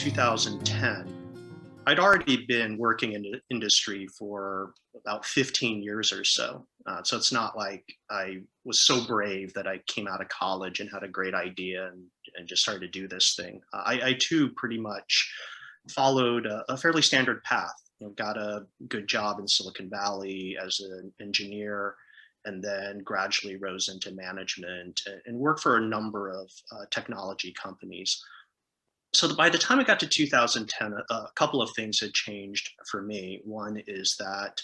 2010, I'd already been working in the industry for about 15 years or so. So it's not like I was so brave that I came out of college and had a great idea and just started to do this thing. I too pretty much followed a fairly standard path. Got a good job in Silicon Valley as an engineer, and then gradually rose into management and worked for a number of technology companies. So by the time I got to 2010, a couple of things had changed for me. One is that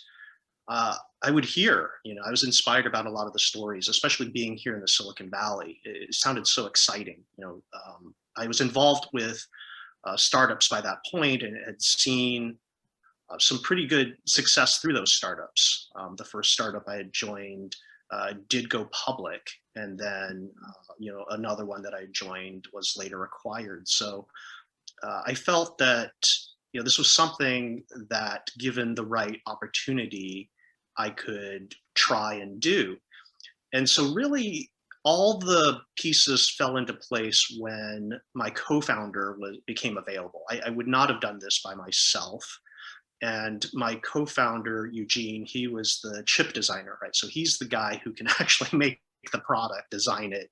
I would hear, I was inspired about a lot of the stories, especially being here in the Silicon Valley. It sounded so exciting. I was involved with startups by that point and had seen some pretty good success through those startups. The first startup I had joined did go public, and then another one that I joined was later acquired. So I felt that this was something that, given the right opportunity, I could try and do. And so really all the pieces fell into place when my co-founder became available. I would not have done this by myself. And my co-founder, Eugene, he was the chip designer, right? So he's the guy who can actually make the product, design it.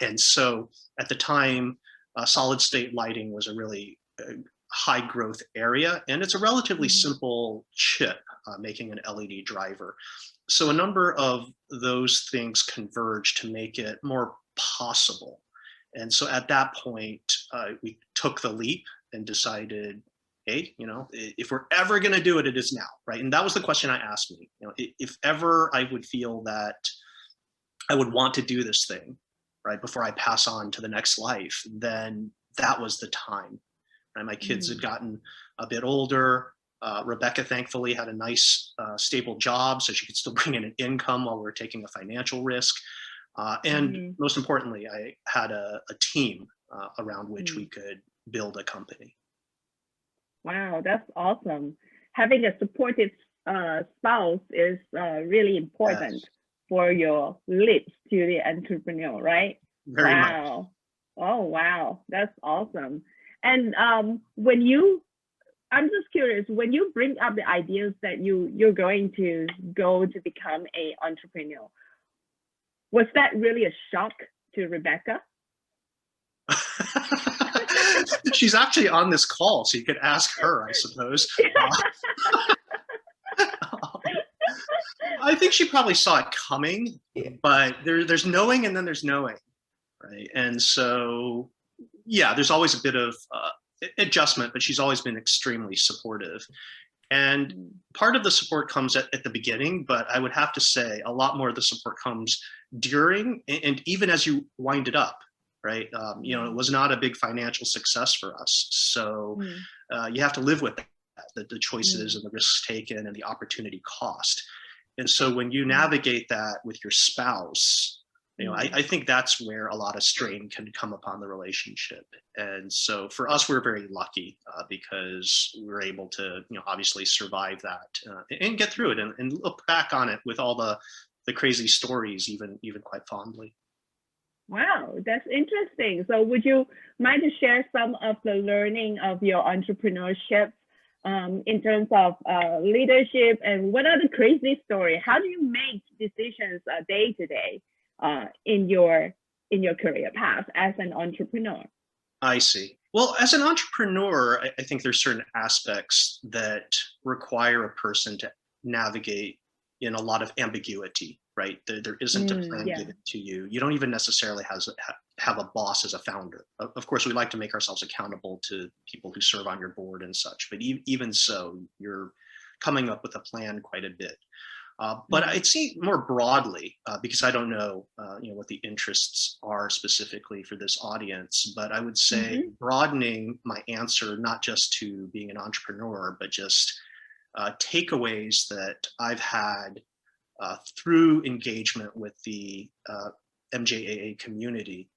And so at the time, solid state lighting was a really high growth area. And it's a relatively simple chip, making an LED driver. So a number of those things converged to make it more possible. And so at that point, we took the leap and decided, hey, if we're ever going to do it, it is now, right? And that was the question I asked me. If ever I would feel that I would want to do this thing, right, before I pass on to the next life, then that was the time. Right? My kids had gotten a bit older. Rebecca, thankfully, had a nice, stable job, so she could still bring in an income while we were taking a financial risk. And most importantly, I had a team around which we could build a company. Wow, that's awesome. Having a supportive spouse is really important for your leap to the entrepreneur, right? Very much. Oh, wow, that's awesome. And I'm just curious, when you bring up the ideas that you're going to go to become an entrepreneur, was that really a shock to Rebecca? She's actually on this call, so you could ask her, I suppose. I think she probably saw it coming, but there's knowing and then there's knowing, right? And so, yeah, there's always a bit of adjustment, but she's always been extremely supportive. And part of the support comes at the beginning, but I would have to say a lot more of the support comes during and even as you wind it up. Right. It was not a big financial success for us. So you have to live with that, the choices and the risks taken and the opportunity cost. And so when you navigate that with your spouse, I think that's where a lot of strain can come upon the relationship. And so for us, we're very lucky because we were able to, obviously survive that and get through it and look back on it with all the crazy stories, even quite fondly. Wow, that's interesting. So would you mind to share some of the learning of your entrepreneurship in terms of leadership, and what are the crazy stories? How do you make decisions day to day in your career path as an entrepreneur? I see. Well, as an entrepreneur, I think there's certain aspects that require a person to navigate in a lot of ambiguity. Right? There isn't a plan given to you. You don't even necessarily have a boss as a founder. Of course, we like to make ourselves accountable to people who serve on your board and such, but even so, you're coming up with a plan quite a bit. But I'd say more broadly, because I don't know, what the interests are specifically for this audience, but I would say broadening my answer, not just to being an entrepreneur, but just takeaways that I've had through engagement with the MJAA community,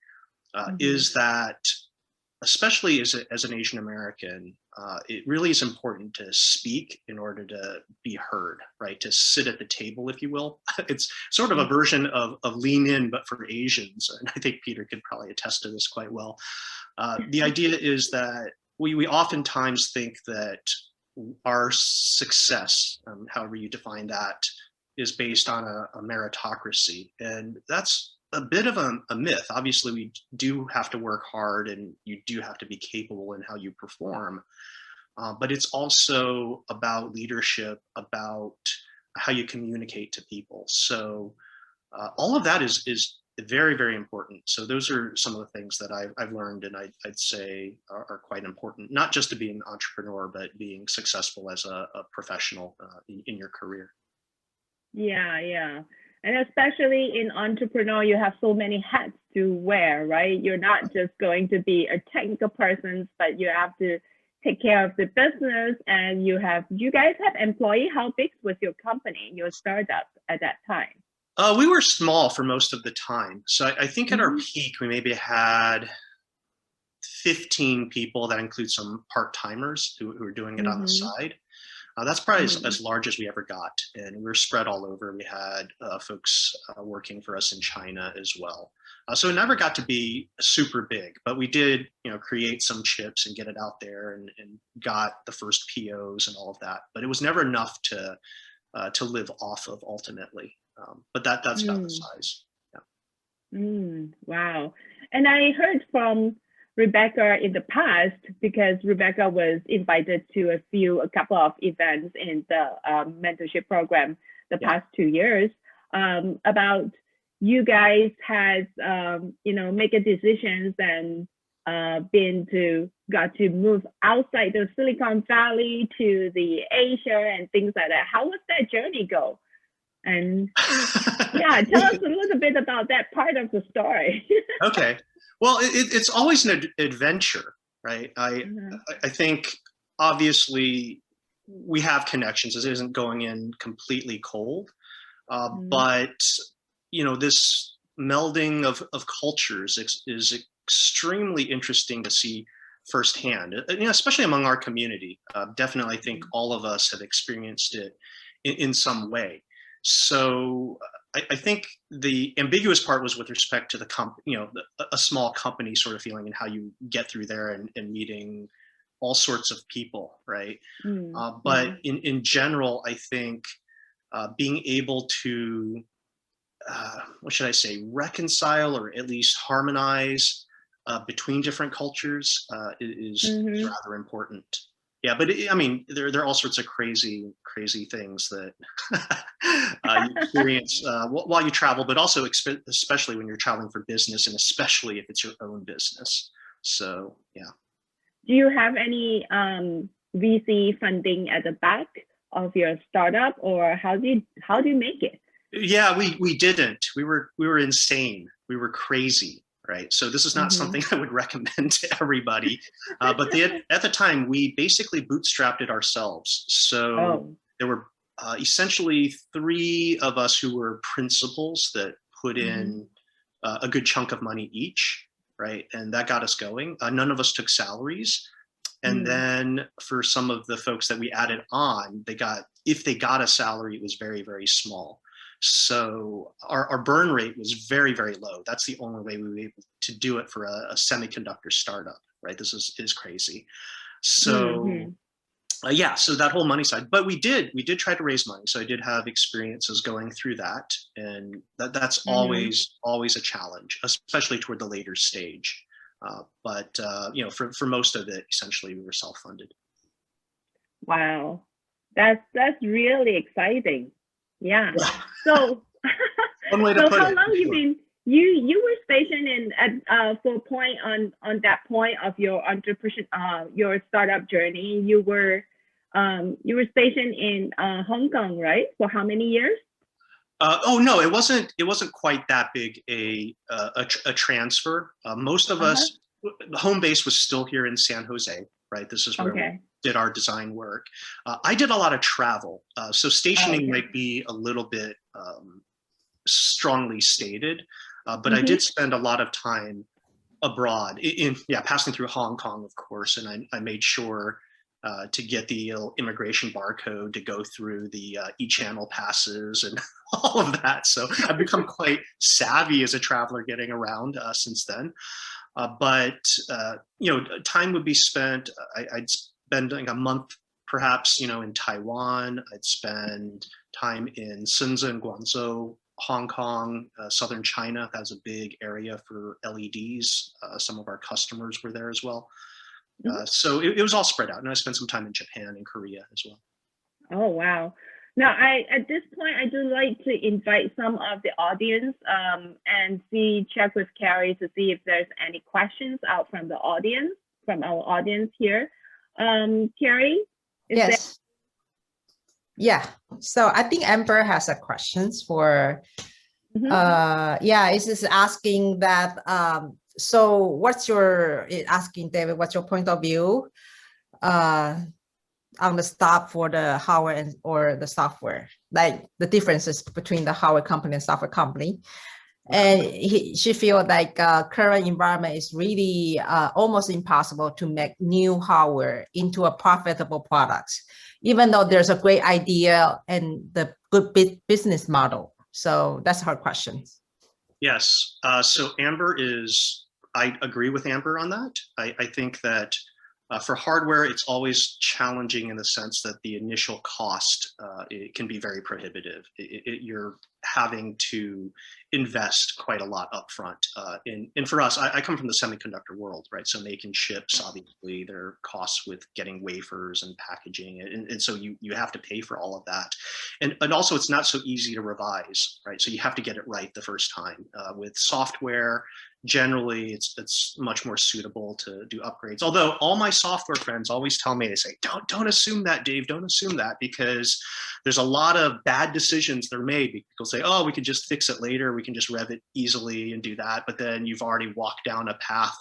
is that, especially as an Asian American, it really is important to speak in order to be heard, right? To sit at the table, if you will. It's sort of a version of Lean In, but for Asians. And I think Peter could probably attest to this quite well. The idea is that we oftentimes think that our success, however you define that, is based on a meritocracy. And that's a bit of a myth. Obviously, we do have to work hard and you do have to be capable in how you perform. But it's also about leadership, about how you communicate to people. So all of that is very, very important. So those are some of the things that I've learned and I'd say are quite important, not just to be an entrepreneur, but being successful as a professional in your career. Yeah, yeah. And especially in entrepreneur, you have so many hats to wear, right? You're not just going to be a technical person, but you have to take care of the business, and you guys have employee. How big was your company, your startup at that time? We were small for most of the time. So I think at our peak, we maybe had 15 people. That includes some part-timers who were doing it on the side. That's probably as large as we ever got. And we were spread all over. We had folks working for us in China as well. So it never got to be super big, but we did, create some chips and get it out there and got the first POs and all of that. But it was never enough to live off of ultimately. But that's about the size. Yeah. Wow. And I heard from Rebecca in the past, because Rebecca was invited to a couple of events in the mentorship program the past 2 years, about you guys has make a decisions and got to move outside the Silicon Valley to the Asia and things like that. How was that journey go? And tell us a little bit about that part of the story. Okay. Well, it's always an adventure, right? I think obviously we have connections. It isn't going in completely cold, but this melding of cultures is extremely interesting to see firsthand. Especially among our community. Definitely, I think all of us have experienced it in some way. So I think the ambiguous part was with respect to a small company sort of feeling and how you get through there and meeting all sorts of people, right? But in general, I think being able to, reconcile or at least harmonize between different cultures is rather important. Yeah, but there are all sorts of crazy things that you experience while you travel, but also especially when you're traveling for business, and especially if it's your own business. So, yeah. Do you have any VC funding at the back of your startup, or how do you make it? Yeah, we didn't. We were insane. We were crazy. Right. So this is not something I would recommend to everybody. But at the time, we basically bootstrapped it ourselves. So there were essentially 3 of us who were principals that put in a good chunk of money each. Right. And that got us going. None of us took salaries. And then for some of the folks that we added on, if they got a salary, it was very, very small. So our burn rate was very, very low. That's the only way we were able to do it for a semiconductor startup, right? This is crazy. So so that whole money side, but we did try to raise money. So I did have experiences going through that, and that's always a challenge, especially toward the later stage. But for most of it, essentially, we were self-funded. Wow, that's really exciting. Yeah. So, one way to put how it, long you been? You were stationed for a point on that point of your your startup journey. You were stationed in Hong Kong, right? For how many years? No, it wasn't quite that big a transfer. Most of us, the home base was still here in San Jose, right? This is where we did our design work. I did a lot of travel, so stationing might be a little bit strongly stated, but I did spend a lot of time abroad, passing through Hong Kong, of course, and I made sure to get the immigration barcode to go through the e-channel passes and all of that. So I've become quite savvy as a traveler getting around since then. But time would be spent. I'd spend like a month, perhaps, in Taiwan. I'd spend time in Shenzhen, Guangzhou, Hong Kong, southern China. That's a big area for LEDs. Some of our customers were there as well. So it was all spread out. And I spent some time in Japan and Korea as well. Oh, wow. Now, at this point, I do like to invite some of the audience and check with Carrie to see if there's any questions out from the audience, from our audience here. Carrie? Yes. Yeah. So I think Amber has a questions for, it's just asking that, so asking David, what's your point of view on the stock for the hardware or the software, like the differences between the hardware company and software company? And she feels like current environment is really almost impossible to make new hardware into a profitable product, even though there's a great idea and the good business model. So that's her question. Yes. So Amber I agree with Amber on that. I think that for hardware, it's always challenging in the sense that the initial cost it can be very prohibitive. You're having to invest quite a lot upfront. And for us, I come from the semiconductor world, right? So making chips, obviously, there are costs with getting wafers and packaging, and so you have to pay for all of that. And also, it's not so easy to revise, right? So you have to get it right the first time. With software, generally it's much more suitable to do upgrades. Although all my software friends always tell me, they say, don't assume that, Dave, don't assume that, because there's a lot of bad decisions that are made. People say, oh, we could just fix it later, we can just rev it easily and do that, but then you've already walked down a path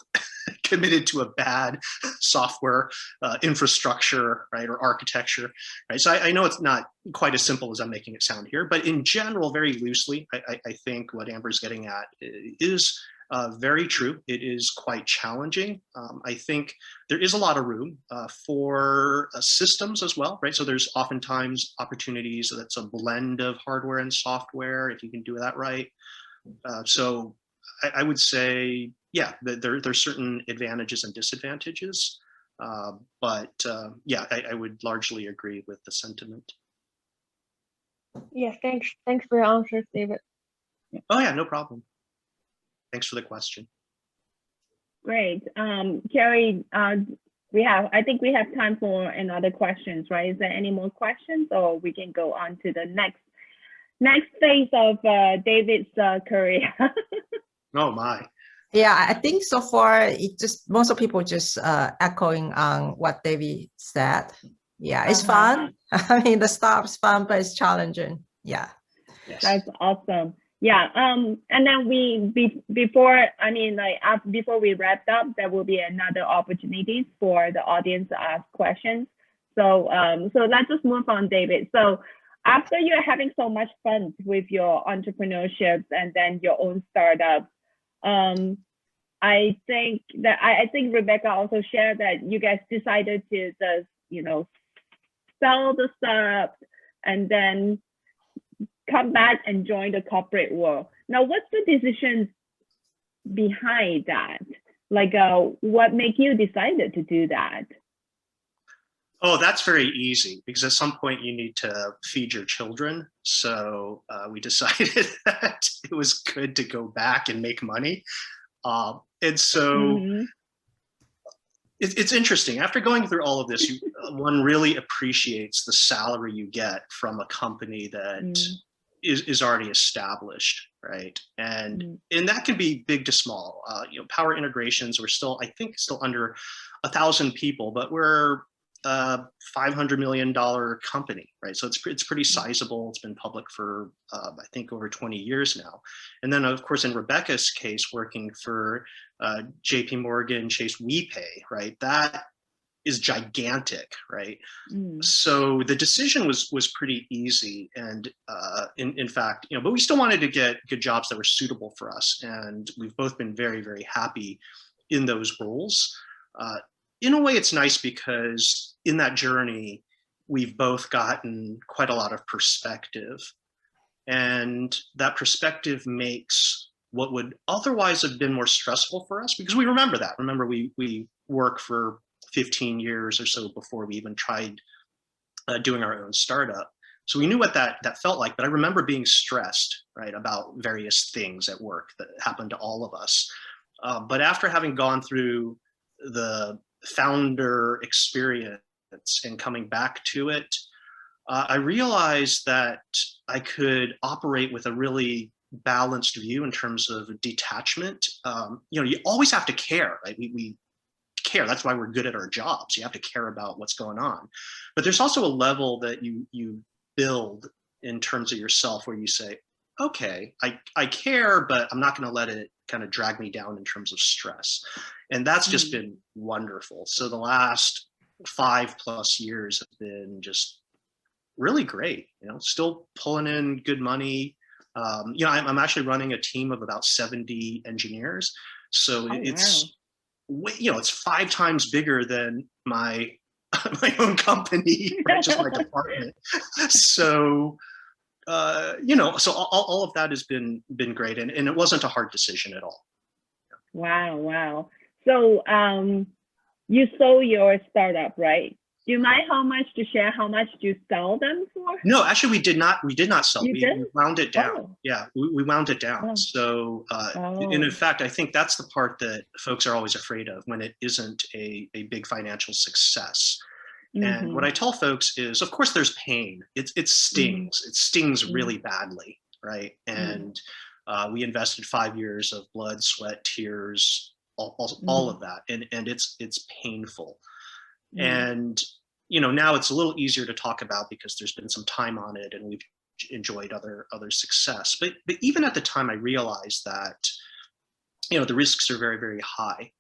committed to a bad software infrastructure, right, or architecture, right? So I know it's not quite as simple as I'm making it sound here, but in general, very loosely, I think what Amber's getting at is very true. It is quite challenging. I think there is a lot of room for systems as well, right? So there's oftentimes opportunities that's a blend of hardware and software if you can do that right. So I would say, yeah, there's certain advantages and disadvantages, but yeah, I would largely agree with the sentiment. Yeah, thanks for your answers, David. Oh yeah, no problem. Thanks for the question. Great. Carrie, I think we have time for another questions, right? Is there any more questions, or we can go on to the next phase of David's career? Oh my. Yeah, I think so far most of people just echoing on what David said. Yeah, it's fun. I mean, the stuff's fun, but it's challenging. Yeah. Yes. That's awesome. Yeah. And then before we wrapped up, there will be another opportunity for the audience to ask questions. So let's just move on, David. So after you're having so much fun with your entrepreneurship and then your own startup, I think Rebecca also shared that you guys decided to just, sell the startup and then come back and join the corporate world. Now, what's the decision behind that? Like, what made you decided to do that? Oh, that's very easy, because at some point you need to feed your children. So we decided that it was good to go back and make money. And so it's interesting. After going through all of this, one really appreciates the salary you get from a company that is already established, right? And that can be big to small. Power Integrations, we're still, I think, still under 1,000 people, but we're a $500 million company, right? So it's pretty sizable. It's been public for I think over 20 years now. And then of course in Rebecca's case, working for JP Morgan Chase WePay, right? That is gigantic, right? So the decision was pretty easy, and in fact, but we still wanted to get good jobs that were suitable for us, and we've both been very, very happy in those roles. In a way, it's nice because in that journey, we've both gotten quite a lot of perspective. And that perspective makes what would otherwise have been more stressful for us, because we remember that. Remember, we worked for 15 years or so before we even tried doing our own startup. So we knew what that felt like, but I remember being stressed, right, about various things at work that happened to all of us. But after having gone through the founder experience and coming back to it, I realized that I could operate with a really balanced view in terms of detachment. You always have to care, right? We care. That's why we're good at our jobs. You have to care about what's going on. But there's also a level that you build in terms of yourself where you say, okay, I care, but I'm not going to let it kind of drag me down in terms of stress. And that's just been wonderful. So the last 5+ years have been just really great, still pulling in good money. I'm actually running a team of about 70 engineers. So it's, it's 5 times bigger than my own company, right? Just my department. So, so all of that has been great. And it wasn't a hard decision at all. Wow. So you sold your startup, right? Do you mind to share how much you sell them for? No, actually, we did not sell. We wound it down. Oh. Yeah, we wound it down. Oh. So, and in fact, I think that's the part that folks are always afraid of when it isn't a big financial success. And what I tell folks is, of course, there's pain. It stings. It stings really badly, right? And we invested 5 years of blood, sweat, tears, all of that, and it's painful. And now it's a little easier to talk about because there's been some time on it, and we've enjoyed other success. But even at the time, I realized that the risks are very, very high.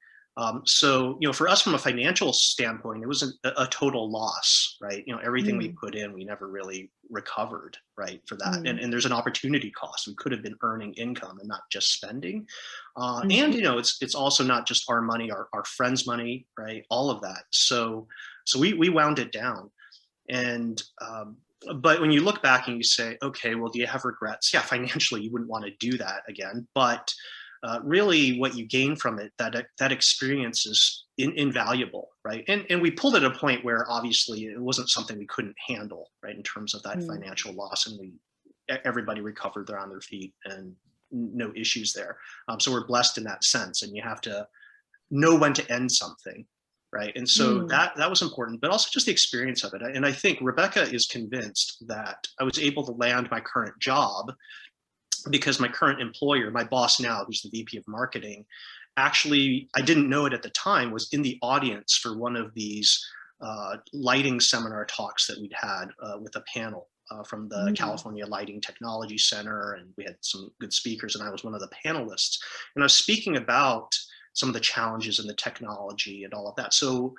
So for us, from a financial standpoint, it wasn't a total loss, right? Everything we put in, we never really recovered, right, for that. And there's an opportunity cost. We could have been earning income and not just spending. And it's also not just our money, our friends' money, right? All of that. So we wound it down. And but when you look back and you say, okay, well, do you have regrets? Yeah, financially, you wouldn't want to do that again. But really what you gain from it, that experience is invaluable, right? And we pulled at a point where obviously it wasn't something we couldn't handle, right, in terms of that financial loss, and everybody recovered, they're on their feet and no issues there. So we're blessed in that sense, and you have to know when to end something, right? And so that was important, but also just the experience of it. And I think Rebecca is convinced that I was able to land my current job because my current employer, my boss now, who's the VP of marketing, actually, I didn't know it at the time, was in the audience for one of these lighting seminar talks that we'd had with a panel from the California Lighting Technology Center. And we had some good speakers, and I was one of the panelists. And I was speaking about some of the challenges in the technology and all of that. So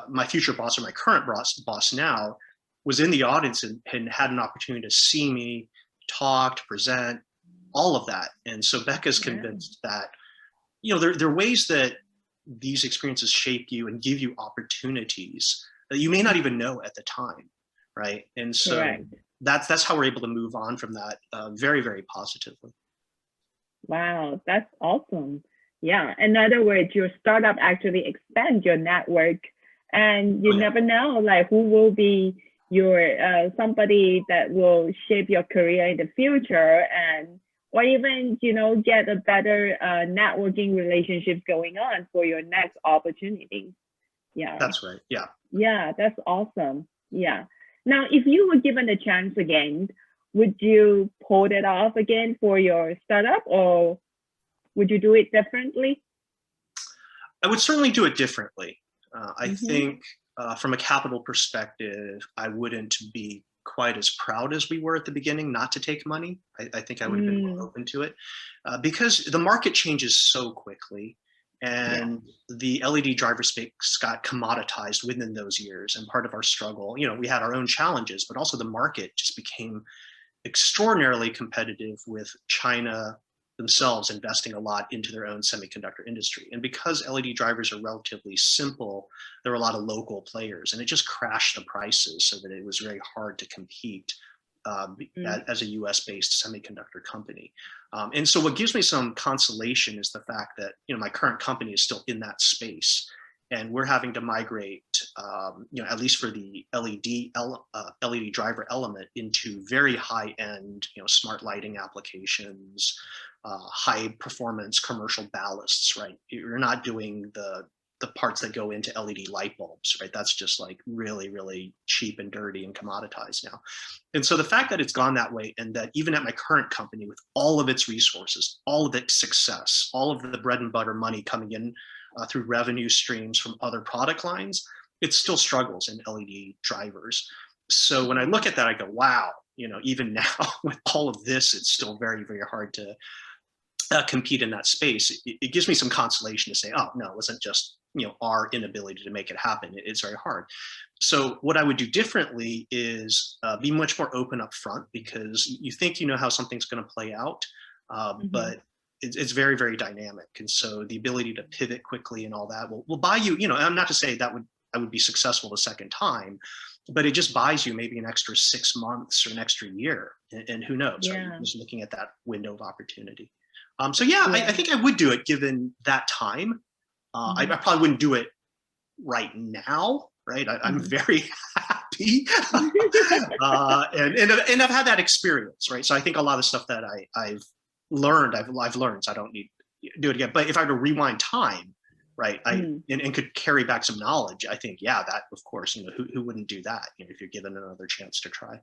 my future boss, or my current boss now, was in the audience and had an opportunity to see me talk, to present, all of that. And so Becca's convinced that, there are ways that these experiences shape you and give you opportunities that you may not even know at the time, right? And so that's how we're able to move on from that very, very positively. Wow, that's awesome. Yeah, in other words, your startup actually expands your network, and you never know, like, who will be your somebody that will shape your career in the future, and or even, get a better networking relationships going on for your next opportunity. Yeah. That's right. Yeah. Yeah, that's awesome. Yeah. Now, if you were given a chance again, would you pull it off again for your startup, or would you do it differently? I would certainly do it differently. I think from a capital perspective, I wouldn't be quite as proud as we were at the beginning not to take money. I think I would have been more open to it because the market changes so quickly, and the LED driver space got commoditized within those years. And part of our struggle, we had our own challenges, but also the market just became extraordinarily competitive with China themselves investing a lot into their own semiconductor industry. And because LED drivers are relatively simple, there are a lot of local players, and it just crashed the prices so that it was very hard to compete as a US-based semiconductor company. And so what gives me some consolation is the fact that, my current company is still in that space, and we're having to migrate, at least for the LED driver element, into very high-end, smart lighting applications, high performance commercial ballasts, right? You're not doing the parts that go into LED light bulbs, right? That's just like really, really cheap and dirty and commoditized now. And so the fact that it's gone that way, and that even at my current company, with all of its resources, all of its success, all of the bread and butter money coming in through revenue streams from other product lines, it still struggles in LED drivers. So when I look at that, I go, wow, even now with all of this, it's still very, very hard to compete in that space. It gives me some consolation to say, oh no, it wasn't just our inability to make it happen. It's very hard. So what I would do differently is be much more open up front, because you think you know how something's going to play out, but it's very, very dynamic. And so the ability to pivot quickly and all that will buy you, I'm not to say that I would be successful the second time, but it just buys you maybe an extra 6 months or an extra year, and who knows, right? You're just looking at that window of opportunity. So yeah, I think I would do it given that time. I probably wouldn't do it right now, right? I'm very happy, and I've had that experience, right? So I think a lot of stuff that I've learned, so I don't need to do it again. But if I were to rewind time, right, and could carry back some knowledge, I think, yeah, that of course, who wouldn't do that, if you're given another chance to try.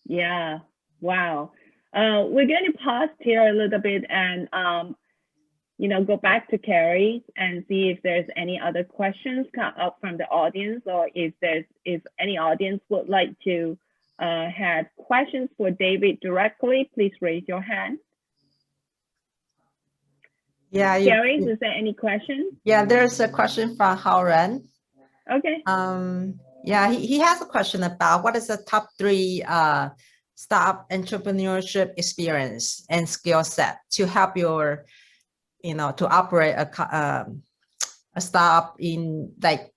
Yeah, wow. We're going to pause here a little bit and go back to Carrie and see if there's any other questions come up from the audience, or if any audience would like to have questions for David directly, please raise your hand. Yeah, Carrie, is there any questions? Yeah, there's a question from Hao-Ren. Okay. Yeah, he has a question about what is the top 3 startup entrepreneurship experience and skill set to help your, to operate a startup in, like,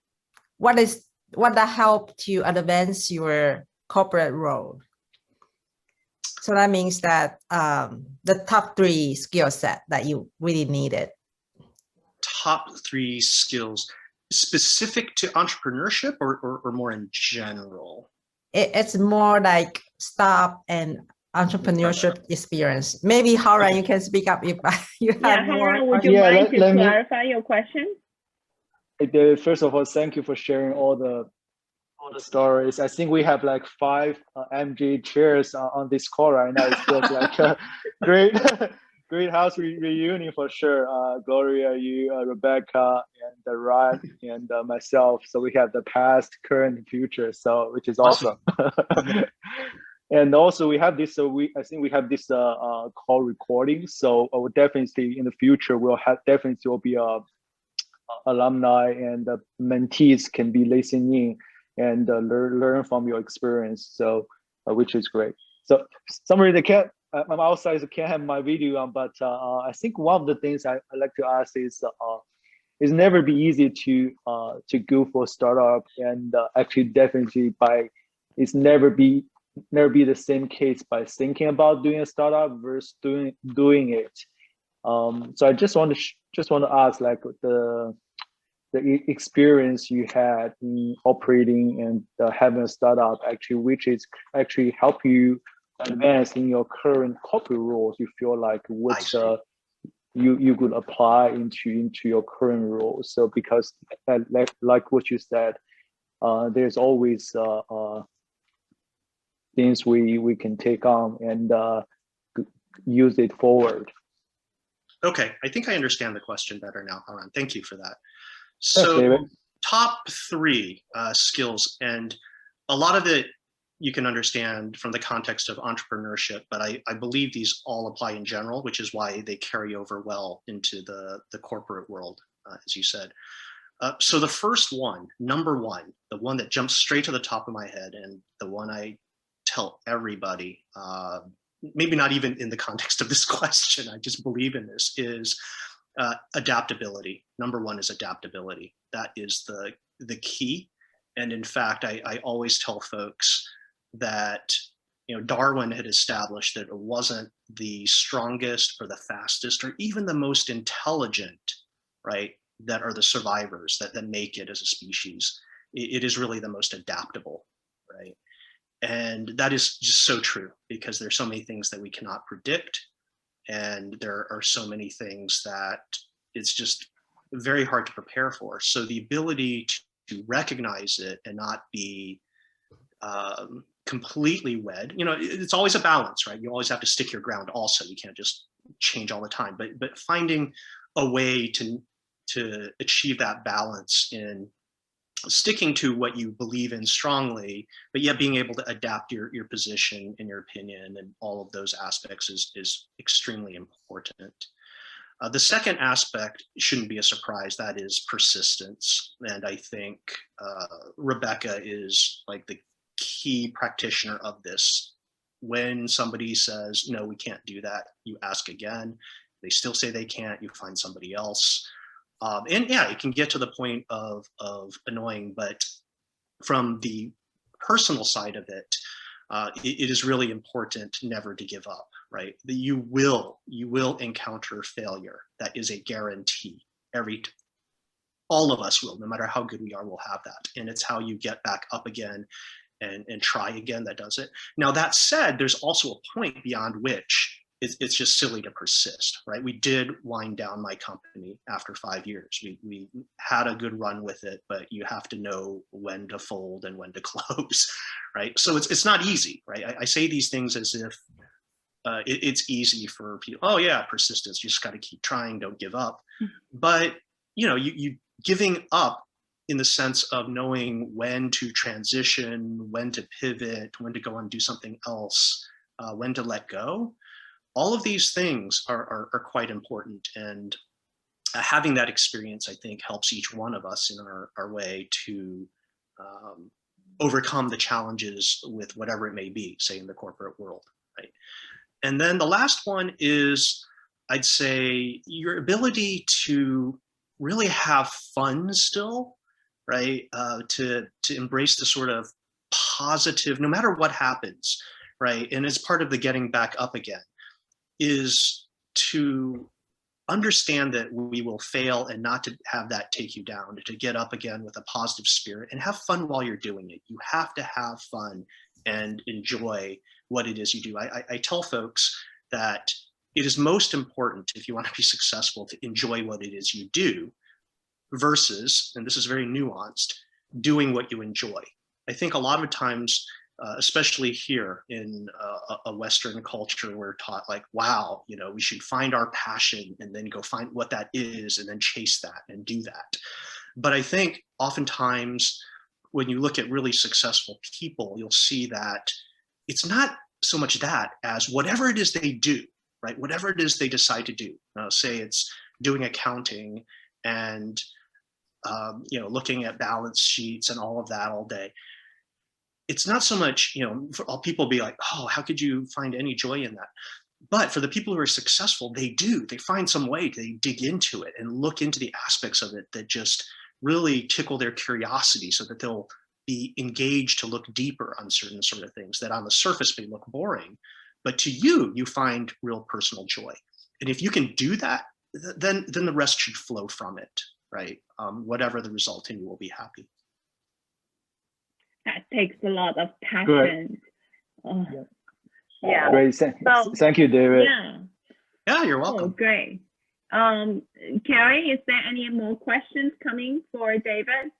what that help to advance your corporate role? So that means that the top 3 skill set that you really needed. Top 3 skills specific to entrepreneurship, or more in general? It's more like startup and entrepreneurship experience. Maybe Hao-Ren, you can speak up if you have more. Hao-Ren, would you mind to clarify your question? David, first of all, thank you for sharing all the stories. I think we have like 5 MJ chairs on this call right now. It feels like a great house reunion for sure. Gloria, you, Rebecca, and Ryan, and myself. So we have the past, current, and future. So which is awesome. And also we have this. I think we have this call recording. So I would definitely in the future will be alumni and mentees can be listening and learn from your experience. So which is great. So somebody that can't. I'm outside, so can't have my video on, but I think one of the things I like to ask is it's never be easy to go for startup, and actually definitely it's never be the same case by thinking about doing a startup versus doing it. So I just want to ask, like, the experience you had in operating and having a startup, actually, which is actually help you advance in your current corporate roles. You feel like which you could apply into your current role. So because like what you said, there's always things we can take on and use it forward. Okay, I think I understand the question better now, Haran. Thank you for that. So top 3 skills, and a lot of it you can understand from the context of entrepreneurship, but I believe these all apply in general, which is why they carry over well into the corporate world, as you said. So the first one, number 1, the one that jumps straight to the top of my head, and the one I tell everybody maybe not even in the context of this question, I just believe in this, is adaptability. Number one is adaptability. That is the key. And in fact, I always tell folks that, Darwin had established that it wasn't the strongest or the fastest or even the most intelligent, right, that are the survivors that make it as a species. It is really the most adaptable, right? And that is just so true, because there's so many things that we cannot predict. And there are so many things that it's just very hard to prepare for. So the ability to recognize it and not be completely wed, it's always a balance, right? You always have to stick your ground also. You can't just change all the time, but finding a way to achieve that balance in sticking to what you believe in strongly, but yet being able to adapt your position and your opinion and all of those aspects is extremely important. The second aspect shouldn't be a surprise. That is persistence. And I think Rebecca is like the key practitioner of this. When somebody says, no, we can't do that, you ask again. They still say they can't, you find somebody else. And yeah, it can get to the point of annoying, but from the personal side of it, it is really important never to give up, right? That you will encounter failure. That is a guarantee. All of us will, no matter how good we are, will have that. And it's how you get back up again and try again that does it. Now, that said, there's also a point beyond which it's just silly to persist, right? We did wind down my company after 5 years. We had a good run with it, but you have to know when to fold and when to close, right? So it's not easy, right? I say these things as if it's easy for people. Oh yeah, persistence. You just got to keep trying. Don't give up. But you giving up in the sense of knowing when to transition, when to pivot, when to go and do something else, when to let go. All of these things are quite important, and having that experience, I think, helps each one of us in our way to overcome the challenges with whatever it may be, say in the corporate world, right? And then the last one is, I'd say, your ability to really have fun still, right? To embrace the sort of positive, no matter what happens, right? And it's part of the getting back up again, is to understand that we will fail and not to have that take you down, to get up again with a positive spirit and have fun while you're doing it. You have to have fun and enjoy what it is you do. I tell folks that it is most important, if you want to be successful, to enjoy what it is you do versus, and this is very nuanced, doing what you enjoy. I think a lot of times, especially here in a Western culture, we're taught like, wow, we should find our passion and then go find what that is and then chase that and do that. But I think oftentimes when you look at really successful people, you'll see that it's not so much that as whatever it is they do, right? Whatever it is they decide to do. Say it's doing accounting and looking at balance sheets and all of that all day. It's not so much, for all people be like, oh, how could you find any joy in that? But for the people who are successful, they do. They find some way, they dig into it and look into the aspects of it that just really tickle their curiosity so that they'll be engaged to look deeper on certain sort of things that on the surface may look boring. But to you, you find real personal joy. And if you can do that, then the rest should flow from it, right? Whatever the result, and you will be happy. That takes a lot of passion. Yeah. Great. Thank you, David. Yeah, you're welcome. Oh, great. Carrie, is there any more questions coming for David?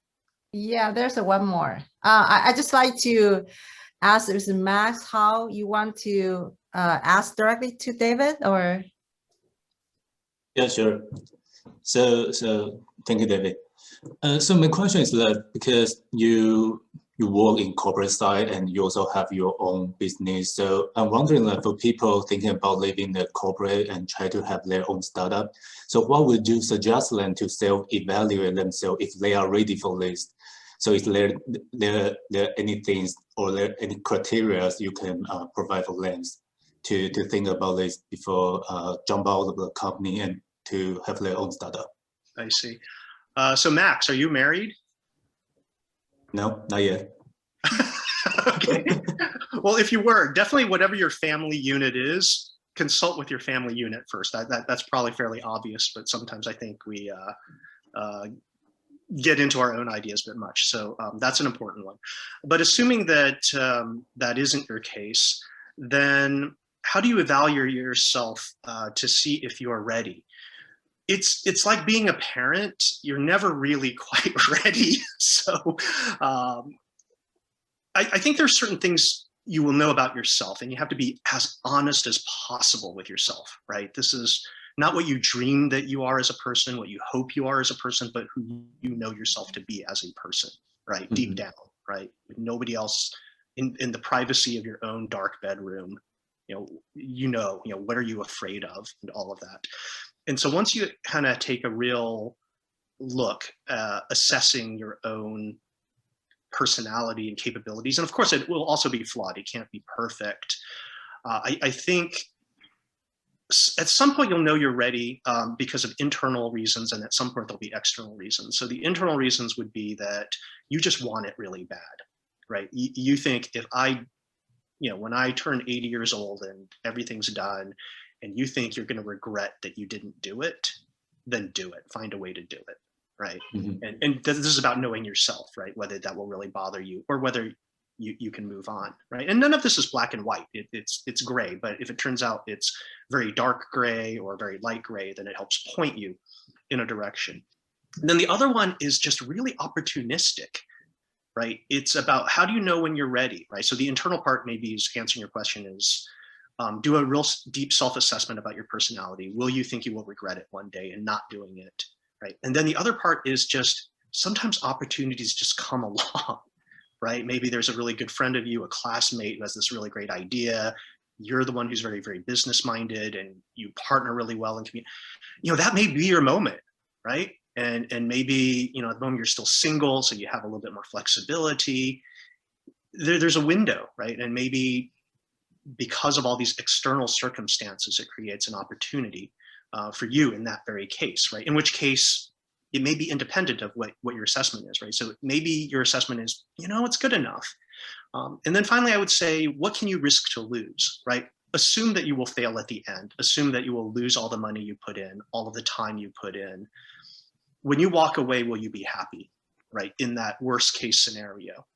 Yeah, there's one more. I just like to ask, is Max, how you want to ask directly to David, or? Yeah, sure. So thank you, David. So my question is that because you work in corporate side and you also have your own business. So I'm wondering, like, for people thinking about leaving the corporate and try to have their own startup, so what would you suggest them to self-evaluate themselves if they are ready for this? So is there any things or there any criteria you can provide for them to think about this before jump out of the company and to have their own startup. I see. So Max, are you married? No, not yet. Okay. Well, if you were, definitely whatever your family unit is, consult with your family unit first. That's probably fairly obvious, but sometimes I think we get into our own ideas a bit much. So that's an important one. But assuming that that isn't your case, then how do you evaluate yourself to see if you are ready? It's like being a parent. You're never really quite ready. So I think there's certain things you will know about yourself, and you have to be as honest as possible with yourself, right? This is not what you dream that you are as a person, what you hope you are as a person, but who you know yourself to be as a person, right? Mm-hmm. Deep down, right? With nobody else in the privacy of your own dark bedroom, you know, what are you afraid of and all of that. And so once you kind of take a real look, assessing your own personality and capabilities, and of course it will also be flawed, it can't be perfect. I think at some point you'll know you're ready because of internal reasons, and at some point there'll be external reasons. So the internal reasons would be that you just want it really bad, right? You think if when I turn 80 years old and everything's done, and you think you're going to regret that you didn't do it, then do it. Find a way to do it, right? Mm-hmm. And this is about knowing yourself, right? Whether that will really bother you or whether you can move on, right? And none of this is black and white. It's gray, but if it turns out it's very dark gray or very light gray, then it helps point you in a direction. And then the other one is just really opportunistic, right? It's about how do you know when you're ready, right? So the internal part maybe is answering your question is, do a real deep self-assessment about your personality. Will you think you will regret it one day and not doing it, right? And then the other part is just sometimes opportunities just come along, right? Maybe there's a really good friend of you, a classmate who has this really great idea. You're the one who's very, very business-minded and you partner really well in community. That may be your moment, right? And maybe, at the moment you're still single, so you have a little bit more flexibility. There's a window, right? And maybe because of all these external circumstances, it creates an opportunity for you in that very case, right? In which case, it may be independent of what your assessment is, right? So maybe your assessment is, it's good enough. And then finally, I would say, what can you risk to lose, right? Assume that you will fail at the end. Assume that you will lose all the money you put in, all of the time you put in. When you walk away, will you be happy, right? In that worst case scenario.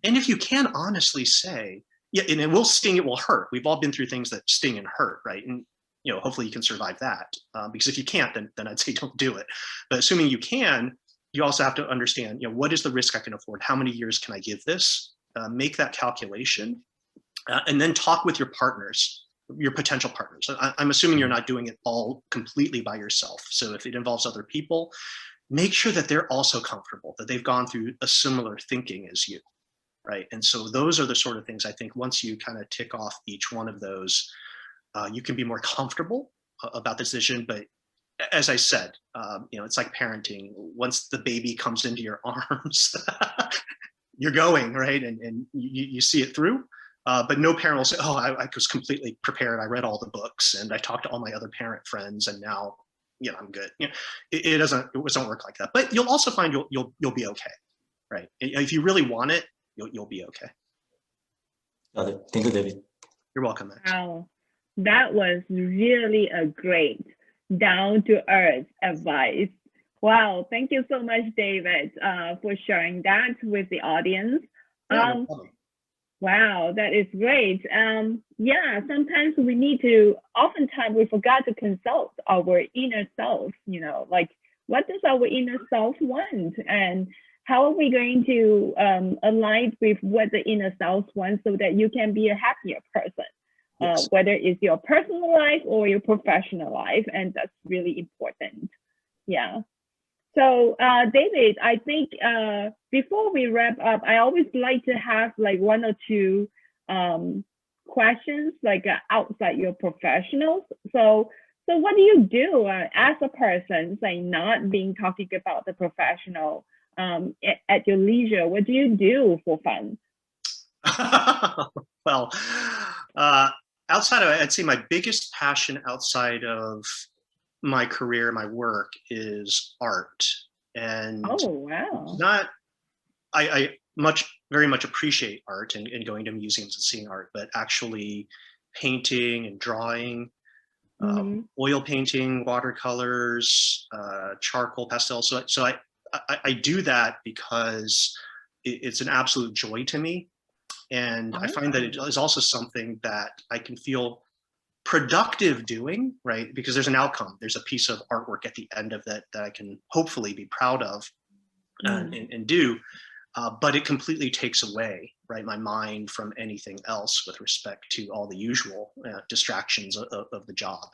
And if you can honestly say, yeah, and it will sting, it will hurt. We've all been through things that sting and hurt, right? And hopefully you can survive that. Because if you can't, then I'd say don't do it. But assuming you can, you also have to understand, what is the risk I can afford? How many years can I give this? Make that calculation, and then talk with your partners, your potential partners. I'm assuming you're not doing it all completely by yourself. So if it involves other people, make sure that they're also comfortable, that they've gone through a similar thinking as you. Right. And so those are the sort of things I think once you kind of tick off each one of those, you can be more comfortable about the decision. But as I said, it's like parenting. Once the baby comes into your arms, you're going, right. And you see it through. But no parent will say, oh, I was completely prepared. I read all the books and I talked to all my other parent friends and now, I'm good. It doesn't work like that. But you'll also find you'll be okay. Right. If you really want it, you'll be okay. Got it. Thank you, David. You're welcome, Max. Wow, that was really a great down-to-earth advice. Wow, thank you so much, David, for sharing that with the audience. No wow, that is great. Yeah, sometimes oftentimes we forgot to consult our inner self, like what does our inner self want? And how are we going to align with what the inner self wants so that you can be a happier person, yes. Whether it's your personal life or your professional life, and that's really important. Yeah. So David, I think before we wrap up, I always like to have like one or two questions like outside your professionals. So what do you do as a person, say not being talking about the professional? At your leisure, what do you do for fun? Well, outside of, I'd say my biggest passion outside of my career, my work is art. And Oh, wow. not, I very much appreciate art and going to museums and seeing art, but actually painting and drawing, oil painting, watercolors, charcoal, pastel. So I do that because it's an absolute joy to me. And I find that it is also something that I can feel productive doing, right? Because there's an outcome, there's a piece of artwork at the end of that that I can hopefully be proud of and do. But it completely takes away, right, my mind from anything else with respect to all the usual distractions of the job.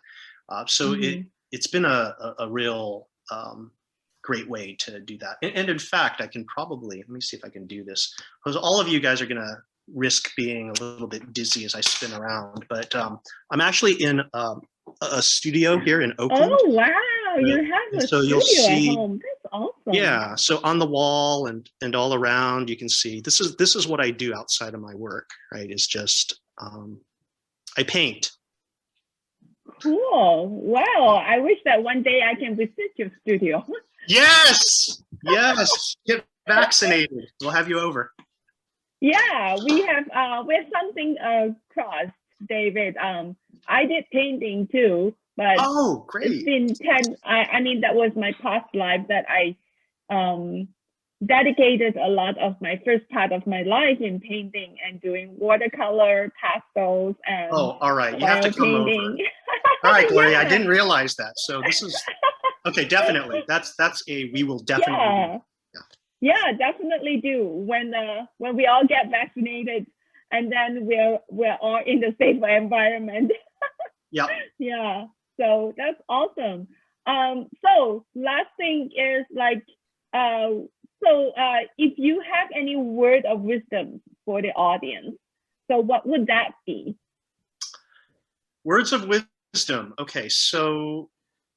So it's been a real great way to do that. And in fact, I can probably, let me see if I can do this, because all of you guys are going to risk being a little bit dizzy as I spin around. But I'm actually in a studio here in Oakland. Oh, wow. You have a so you'll studio at see, home. That's awesome. yeah. So on the wall and all around, you can see this is what I do outside of my work, right? Is just I paint. Cool. Wow. I wish that one day I can visit your studio. Yes. Yes. Get vaccinated. We'll have you over. Yeah, we have something crossed, David. I did painting too, but Oh, great. it's been 10. I mean, that was my past life that I dedicated a lot of my first part of my life in painting and doing watercolor, pastels, and oh, all right. You have to come painting. over. All right, Gloria. Yeah. I didn't realize that. So this is okay. Definitely. That's we will definitely. Yeah. Yeah, definitely do. When we all get vaccinated, and then we're all in the safe environment. Yeah. Yeah. So that's awesome. So last thing is like, if you have any word of wisdom for the audience, so what would that be? Words of wisdom. Okay, so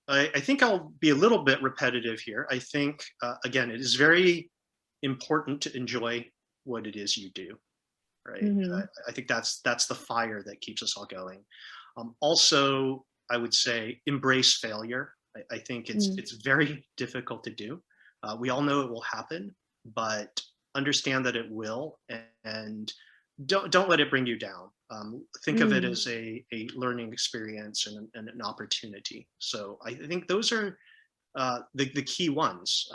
I think I'll be a little bit repetitive here. I think again, it is very important to enjoy what it is you do, right? I think that's the fire that keeps us all going. Also, I would say embrace failure. I think it's very difficult to do. We all know it will happen, but understand that it will, and don't let it bring you down. Think of it as a learning experience and an opportunity. So I think those are the key ones,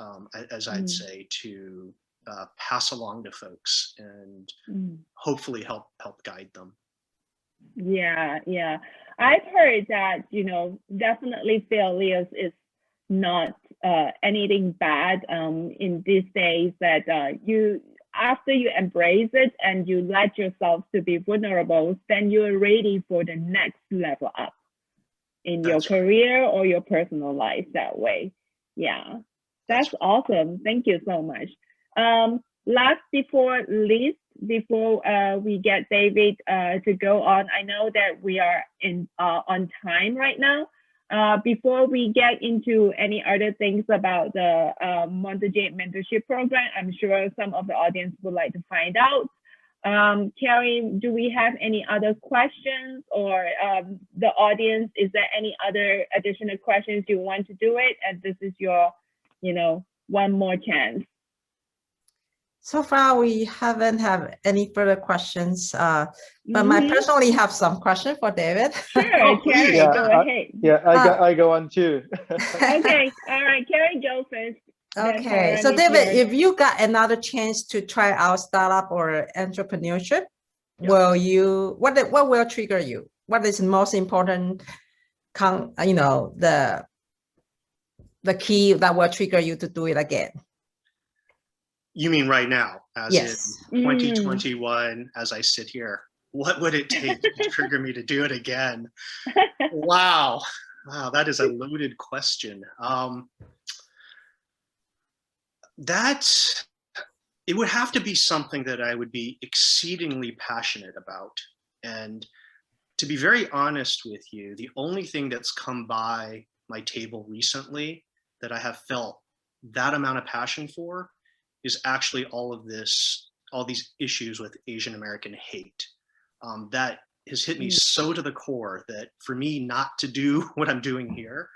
as I'd say, to pass along to folks and hopefully help guide them. Yeah, yeah. I've heard that, definitely failures is not anything bad in these days, that after you embrace it and you let yourself to be vulnerable, then you're ready for the next level up in your career or your personal life that way. Yeah, that's awesome. Thank you so much. Last before least, before we get David to go on, I know that we are on time right now. Before we get into any other things about the Monte Jade Mentorship Program, I'm sure some of the audience would like to find out. Carrie, do we have any other questions, or the audience, is there any other additional questions you want to do it? And this is your, one more chance. So far, we haven't had any further questions, but I personally have some questions for David. Sure, Carrie, go ahead. I go on too. Okay, all right, Carrie, go first. Okay, so David, if you got another chance to try out startup or entrepreneurship, what will trigger you? What is the most important, the key that will trigger you to do it again? You mean right now, as yes. in 2021, as I sit here? What would it take to trigger me to do it again? Wow, that is a loaded question. It would have to be something that I would be exceedingly passionate about. And to be very honest with you, the only thing that's come by my table recently that I have felt that amount of passion for is actually all these issues with Asian American hate. That has hit me so to the core that for me not to do what I'm doing here,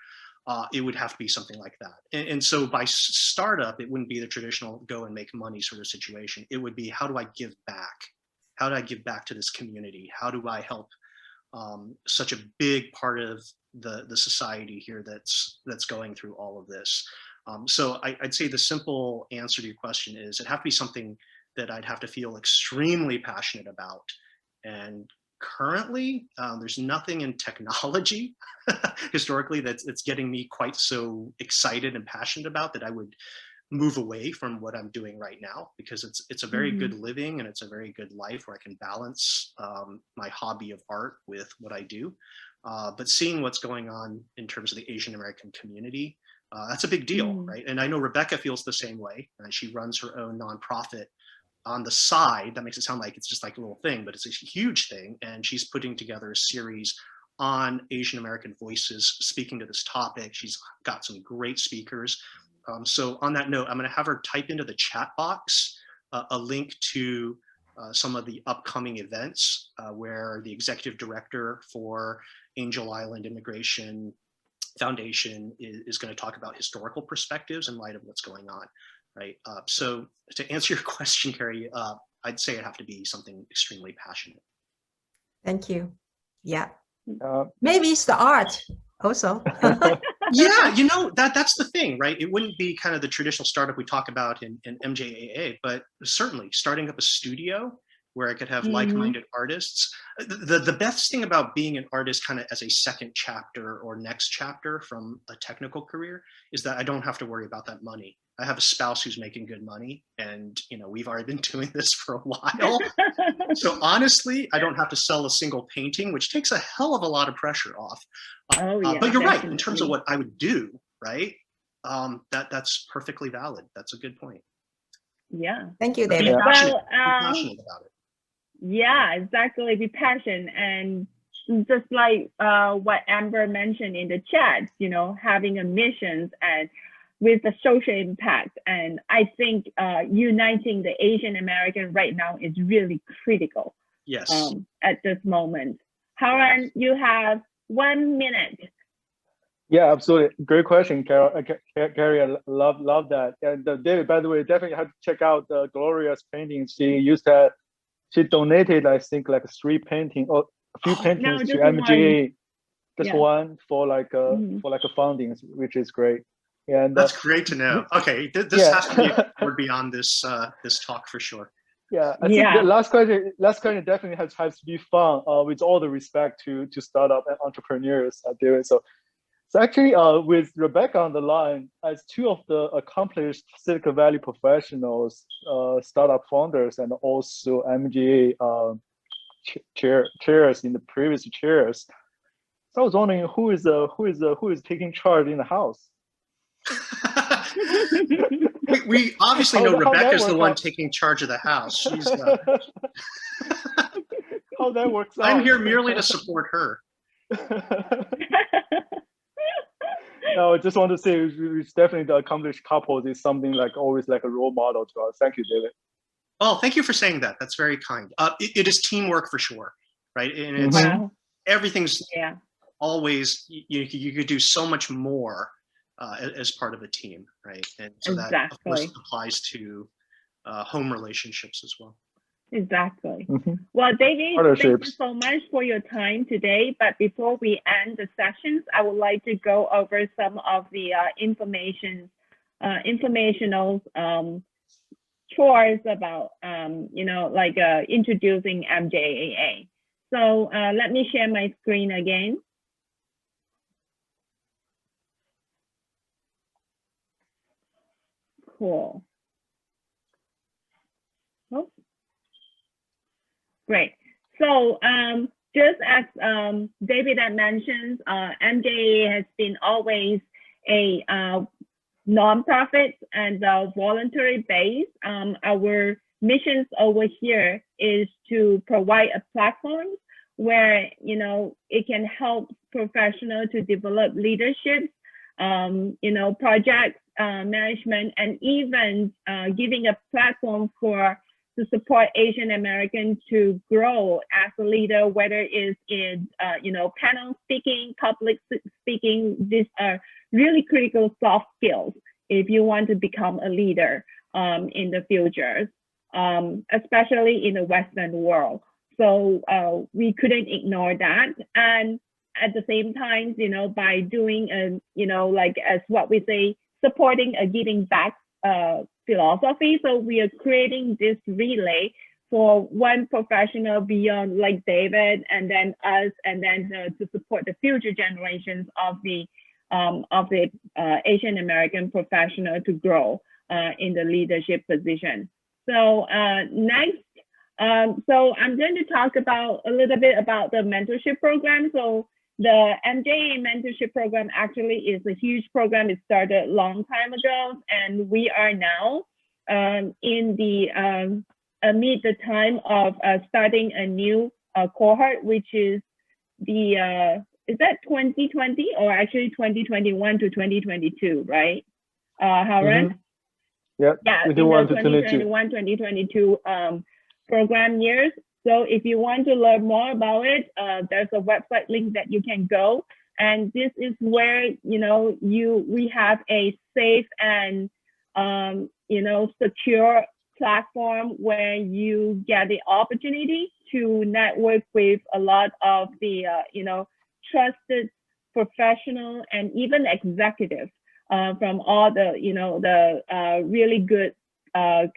it would have to be something like that. And so by startup, it wouldn't be the traditional go and make money sort of situation. It would be, how do I give back? How do I give back to this community? How do I help such a big part of the society here that's going through all of this? So I'd say the simple answer to your question is it'd have to be something that I'd have to feel extremely passionate about. And currently, there's nothing in technology historically that's getting me quite so excited and passionate about that I would move away from what I'm doing right now, because it's a very good living and it's a very good life where I can balance my hobby of art with what I do. But seeing what's going on in terms of the Asian American community, that's a big deal, right? And I know Rebecca feels the same way. She runs her own nonprofit on the side. That makes it sound like it's just like a little thing, but it's a huge thing. And she's putting together a series on Asian American voices speaking to this topic. She's got some great speakers. So on that note, I'm going to have her type into the chat box a link to some of the upcoming events where the executive director for Angel Island Immigration Foundation is going to talk about historical perspectives in light of what's going on, right? So to answer your question, Carrie, I'd say it'd have to be something extremely passionate. Thank you. Yeah. Maybe it's the art also. Yeah, you know, that's the thing, right? It wouldn't be kind of the traditional startup we talk about in MJAA, but certainly starting up a studio where I could have like-minded artists. The best thing about being an artist kind of as a second chapter or next chapter from a technical career is that I don't have to worry about that money. I have a spouse who's making good money, and you know, we've already been doing this for a while. So honestly, I don't have to sell a single painting, which takes a hell of a lot of pressure off. But you're right, in terms of what I would do, right? That's perfectly valid. That's a good point. Yeah. Thank you, Be David. passionate, be passionate about it. Yeah, exactly. Be passionate, and just like what Amber mentioned in the chat, you know, having a mission and with the social impact. And I think uniting the Asian American right now is really critical. Yes. At this moment. Haran, you have 1 minute. Yeah, absolutely. Great question, Carrie. I love that. And David, by the way, definitely have to check out the Gloria's paintings. She donated, I think, like 3 paintings or a few paintings to MGA. Just one for like a funding, which is great. And that's great to know. Okay, this has to be more beyond this this talk for sure. Yeah, I think the last question definitely has to be fun, with all the respect to startup and entrepreneurs, David. So actually, with Rebecca on the line, as 2 of the accomplished Silicon Valley professionals, startup founders, and also MGA chairs in the previous chairs, so I was wondering who is taking charge in the house. we obviously know Rebecca's the one taking charge of the house. She's how that works out. I'm here merely to support her. No, I just want to say it's definitely the accomplished couples is something like always like a role model to us. Thank you, David. Oh, thank you for saying that. That's very kind. It is teamwork for sure, right? And it's everything's always you could do so much more as part of a team, right? And so that of course applies to home relationships as well. Exactly. Well, David, thank you so much for your time today. But before we end the sessions, I would like to go over some of the informational chores about, you know, like introducing MJAA. So let me share my screen again. Cool. Oh. Great. So just as David had mentioned, MJAA has been always a nonprofit and voluntary based. Our missions over here is to provide a platform where, you know, it can help professionals to develop leadership, you know, project management, and even giving a platform for to support Asian Americans to grow as a leader, whether it's in, panel speaking, public speaking. These are really critical soft skills if you want to become a leader in the future, especially in the Western world. So we couldn't ignore that. And at the same time, by doing as what we say, supporting a giving back philosophy. So we are creating this relay for one professional beyond like David and then us, and then to support the future generations of the Asian American professional to grow in the leadership position. So next, so I'm going to talk about a little bit about the mentorship program. So the Mja Mentorship Program actually is a huge program. It started a long time ago, and we are now in the amid the time of starting a new cohort, which is the is that 2020 or actually 2021 to 2022, right? Howard? Yeah, Yeah, in the 2021, 2022 program years. So if you want to learn more about it, there's a website link that you can go. And this is where, we have a safe and, secure platform where you get the opportunity to network with a lot of the, trusted professional and even executives from all the, the really good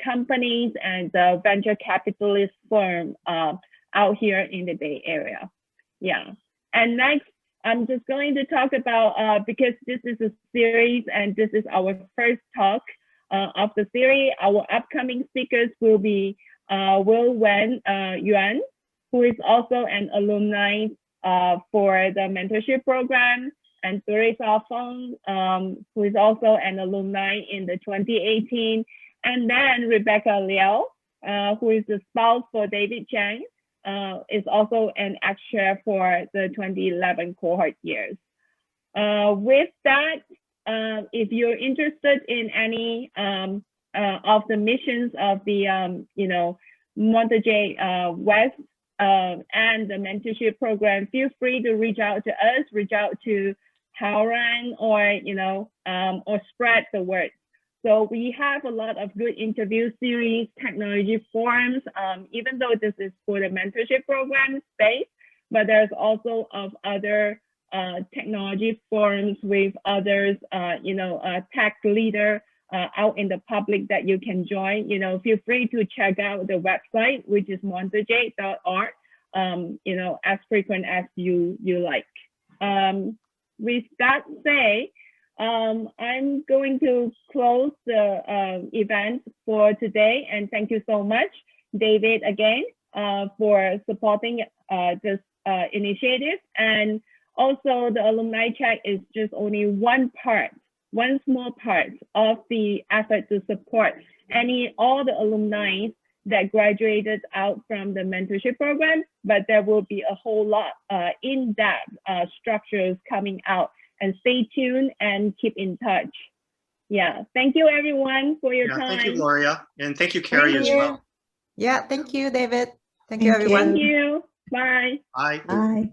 companies and the venture capitalist firm out here in the Bay Area. Yeah. And next, I'm just going to talk about, because this is a series and this is our first talk of the series, our upcoming speakers will be Will Wen Yuan, who is also an alumni for the mentorship program, and Teresa Feng, who is also an alumni in the 2018, and then Rebecca Liao, who is the spouse for David Chen, is also an ex-chair for the 2011 cohort years. With that, if you're interested in any of the missions of the, Monte Jade West and the mentorship program, feel free to reach out to us, reach out to Howard, or spread the word. So we have a lot of good interview series, technology forums, even though this is for the mentorship program space, but there's also of other technology forums with others, tech leader out in the public that you can join. Feel free to check out the website, which is montejade.org, as frequent as you like. With that said, I'm going to close the event for today, and thank you so much, David, again, for supporting this initiative. And also the alumni check is just only one small part of the effort to support all the alumni that graduated out from the mentorship program, but there will be a whole lot in-depth structures coming out. And stay tuned and keep in touch. Yeah, thank you everyone for your time. Thank you, Gloria, and thank you, Carrie, as well. Yeah, thank you, David. Thank you, everyone. Thank you. Bye. Bye. Bye.